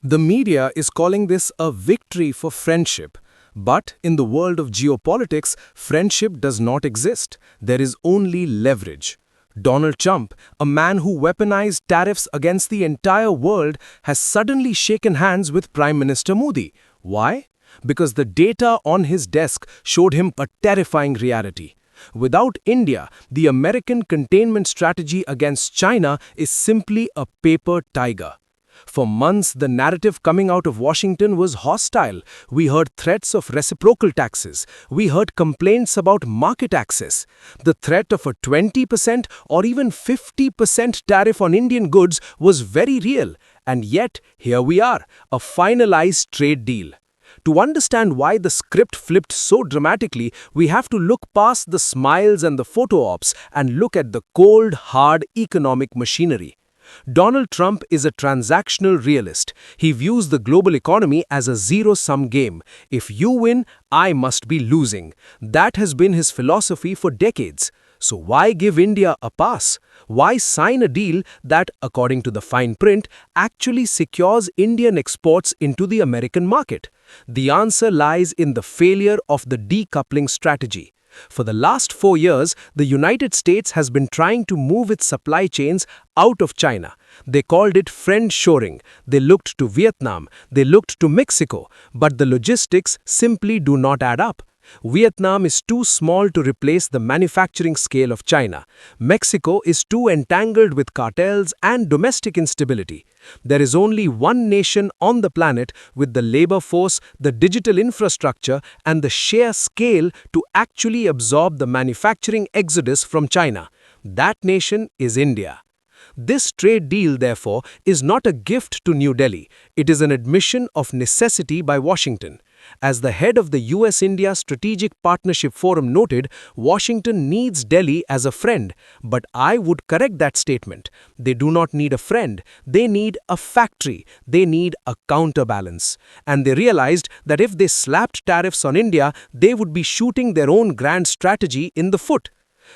The media is calling this a victory for friendship. But in the world of geopolitics, friendship does not exist. There is only leverage. Donald Trump, a man who weaponized tariffs against the entire world, has suddenly shaken hands with Prime Minister Modi. Why? Because the data on his desk showed him a terrifying reality. Without India, the American containment strategy against China is simply a paper tiger. For months, the narrative coming out of Washington was hostile. We heard threats of reciprocal taxes. We heard complaints about market access. The threat of a 20% or even 50% tariff on Indian goods was very real. And yet, here we are, a finalized trade deal. To understand why the script flipped so dramatically, we have to look past the smiles and the photo ops and look at the cold, hard economic machinery. Donald Trump is a transactional realist. He views the global economy as a zero-sum game. If you win, I must be losing. That has been his philosophy for decades. So why give India a pass? Why sign a deal that, according to the fine print, actually secures Indian exports into the American market? The answer lies in the failure of the decoupling strategy. For the last 4 years, the United States has been trying to move its supply chains out of China. They called it friend-shoring. They looked to Vietnam. They looked to Mexico. But the logistics simply do not add up. Vietnam is too small to replace the manufacturing scale of China. Mexico is too entangled with cartels and domestic instability. There is only one nation on the planet with the labor force, the digital infrastructure, and the sheer scale to actually absorb the manufacturing exodus from China. That nation is India. This trade deal, therefore, is not a gift to New Delhi. It is an admission of necessity by Washington. As the head of the US-India Strategic Partnership Forum noted, Washington needs Delhi as a friend. But I would correct that statement. They do not need a friend. They need a factory. They need a counterbalance. And they realized that if they slapped tariffs on India, they would be shooting their own grand strategy in the foot.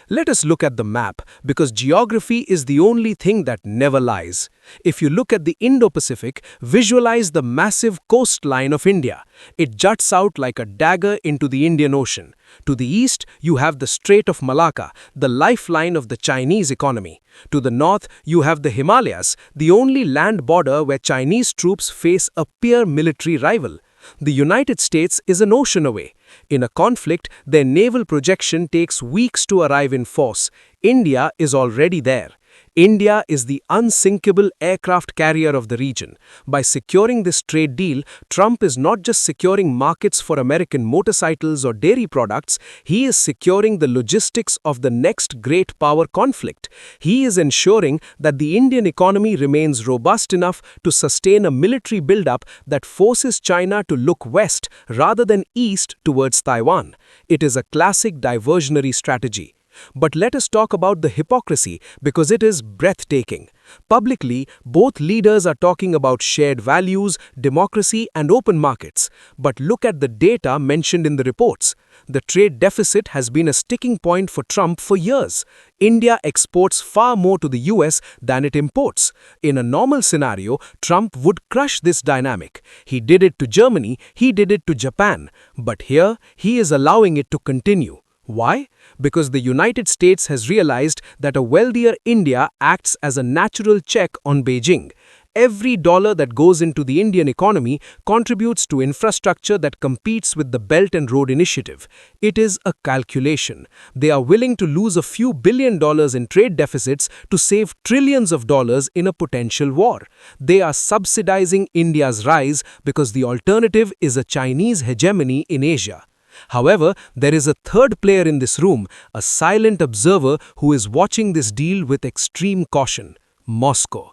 Let us look at the map, because geography is the only thing that never lies. If you look at the Indo-Pacific, visualize the massive coastline of India. It juts out like a dagger into the Indian Ocean. To the east, you have the Strait of Malacca, the lifeline of the Chinese economy. To the north, you have the Himalayas, the only land border where Chinese troops face a peer military rival. The United States is an ocean away. In a conflict, their naval projection takes weeks to arrive in force. India is already there. India is the unsinkable aircraft carrier of the region. By securing this trade deal, Trump is not just securing markets for American motorcycles or dairy products, he is securing the logistics of the next great power conflict. He is ensuring that the Indian economy remains robust enough to sustain a military buildup that forces China to look west rather than east towards Taiwan. It is a classic diversionary strategy. But let us talk about the hypocrisy, because it is breathtaking. Publicly, both leaders are talking about shared values, democracy, and open markets. But look at the data mentioned in the reports. The trade deficit has been a sticking point for Trump for years. India exports far more to the US than it imports. In a normal scenario, Trump would crush this dynamic. He did it to Germany, he did it to Japan. But here, he is allowing it to continue. Why? Because the United States has realized that a wealthier India acts as a natural check on Beijing. Every dollar that goes into the Indian economy contributes to infrastructure that competes with the Belt and Road Initiative. It is a calculation. They are willing to lose a few $billion in trade deficits to save trillions of dollars in a potential war. They are subsidizing India's rise because the alternative is a Chinese hegemony in Asia. However, there is a third player in this room, a silent observer who is watching this deal with extreme caution: Moscow.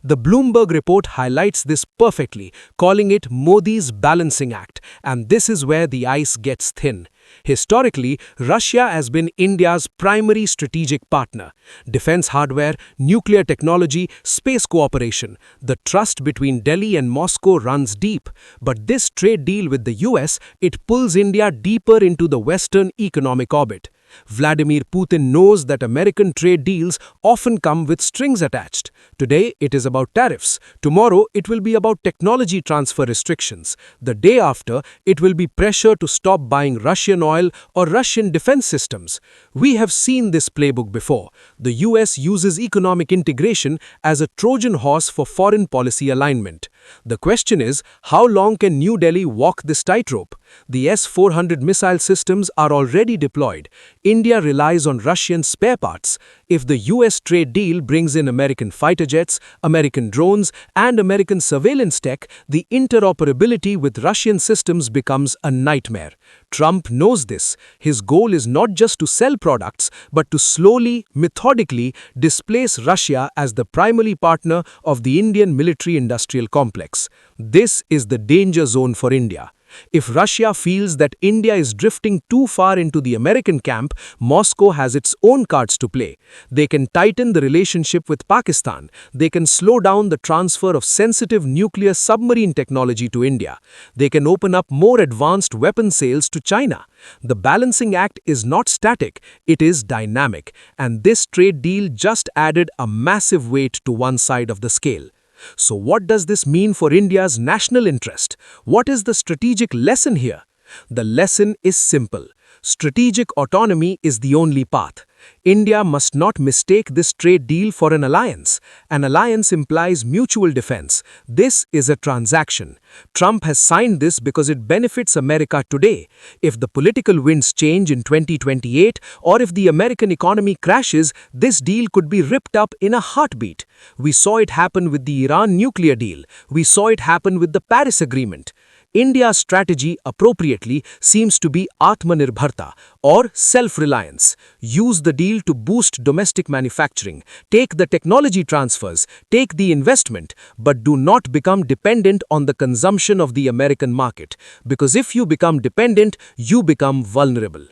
The Bloomberg report highlights this perfectly, calling it Modi's balancing act, and this is where the ice gets thin. Historically, Russia has been India's primary strategic partner. Defense hardware, nuclear technology, space cooperation. The trust between Delhi and Moscow runs deep. But this trade deal with the US, it pulls India deeper into the Western economic orbit. Vladimir Putin knows that American trade deals often come with strings attached. Today, it is about tariffs. Tomorrow, it will be about technology transfer restrictions. The day after, it will be pressure to stop buying Russian oil or Russian defense systems. We have seen this playbook before. The US uses economic integration as a Trojan horse for foreign policy alignment. The question is, how long can New Delhi walk this tightrope? The S-400 missile systems are already deployed. India relies on Russian spare parts. If the US trade deal brings in American fighter jets, American drones, and American surveillance tech, the interoperability with Russian systems becomes a nightmare. Trump knows this. His goal is not just to sell products, but to slowly, methodically displace Russia as the primary partner of the Indian military-industrial complex. This is the danger zone for India. If Russia feels that India is drifting too far into the American camp, Moscow has its own cards to play. They can tighten the relationship with Pakistan. They can slow down the transfer of sensitive nuclear submarine technology to India. They can open up more advanced weapon sales to China. The balancing act is not static, it is dynamic. And this trade deal just added a massive weight to one side of the scale. So what does this mean for India's national interest? What is the strategic lesson here? The lesson is simple. Strategic autonomy is the only path. India must not mistake this trade deal for an alliance. An alliance implies mutual defense. This is a transaction. Trump has signed this because it benefits America today. If the political winds change in 2028 or if the American economy crashes, this deal could be ripped up in a heartbeat. We saw it happen with the Iran nuclear deal. We saw it happen with the Paris Agreement. India's strategy, appropriately, seems to be Atmanirbharta, or self-reliance. Use the deal to boost domestic manufacturing, take the technology transfers, take the investment, but do not become dependent on the consumption of the American market, because if you become dependent, you become vulnerable.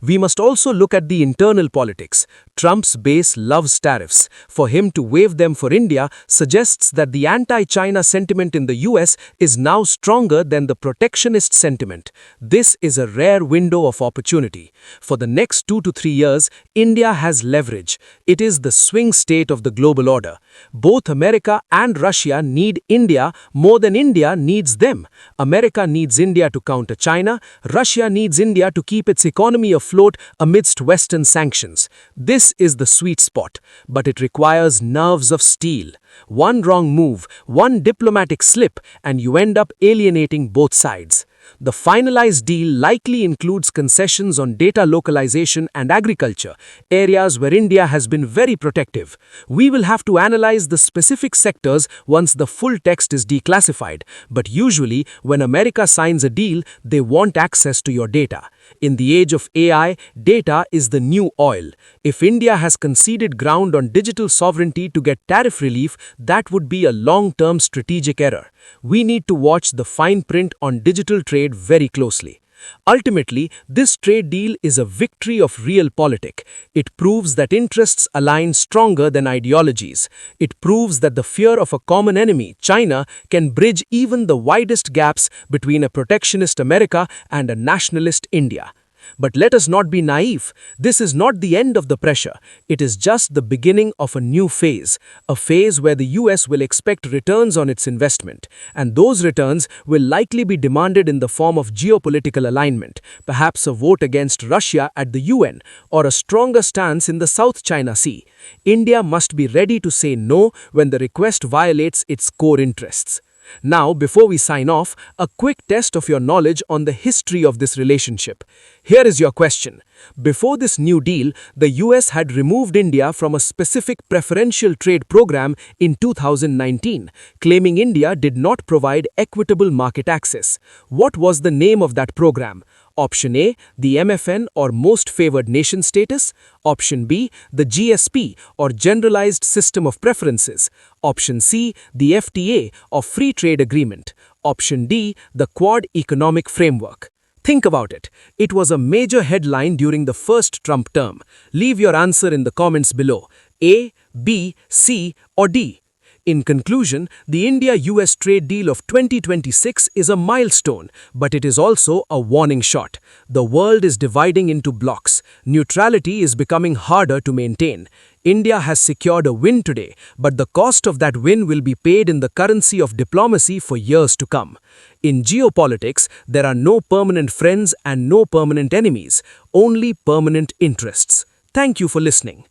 We must also look at the internal politics. Trump's base loves tariffs. For him to waive them for India suggests that the anti-China sentiment in the US is now stronger than the protectionist sentiment. This is a rare window of opportunity. For the next 2 to 3 years, India has leverage. It is the swing state of the global order. Both America and Russia need India more than India needs them. America needs India to counter China. Russia needs India to keep its economy afloat amidst Western sanctions. This is the sweet spot, but it requires nerves of steel. One wrong move, one diplomatic slip, and you end up alienating both sides. The finalized deal likely includes concessions on data localization and agriculture, areas where India has been very protective. We will have to analyze the specific sectors once the full text is declassified, but usually when America signs a deal, they want access to your data. In the age of AI, data is the new oil. If India has conceded ground on digital sovereignty to get tariff relief, that would be a long-term strategic error. We need to watch the fine print on digital trade very closely. Ultimately, this trade deal is a victory of realpolitik. It proves that interests align stronger than ideologies. It proves that the fear of a common enemy, China, can bridge even the widest gaps between a protectionist America and a nationalist India. But let us not be naive. This is not the end of the pressure. It is just the beginning of a new phase, a phase where the US will expect returns on its investment. And those returns will likely be demanded in the form of geopolitical alignment, perhaps a vote against Russia at the UN, or a stronger stance in the South China Sea. India must be ready to say no when the request violates its core interests. Now, before we sign off, a quick test of your knowledge on the history of this relationship. Here is your question. Before this new deal, the US had removed India from a specific preferential trade program in 2019, claiming India did not provide equitable market access. What was the name of that program? Option A, the MFN or Most Favored Nation status. Option B, the GSP or Generalized System of Preferences. Option C, the FTA or Free Trade Agreement. Option D, the Quad Economic Framework. Think about it. It was a major headline during the first Trump term. Leave your answer in the comments below. A, B, C or D. In conclusion, the India-US trade deal of 2026 is a milestone, but it is also a warning shot. The world is dividing into blocks. Neutrality is becoming harder to maintain. India has secured a win today, but the cost of that win will be paid in the currency of diplomacy for years to come. In geopolitics, there are no permanent friends and no permanent enemies, only permanent interests. Thank you for listening.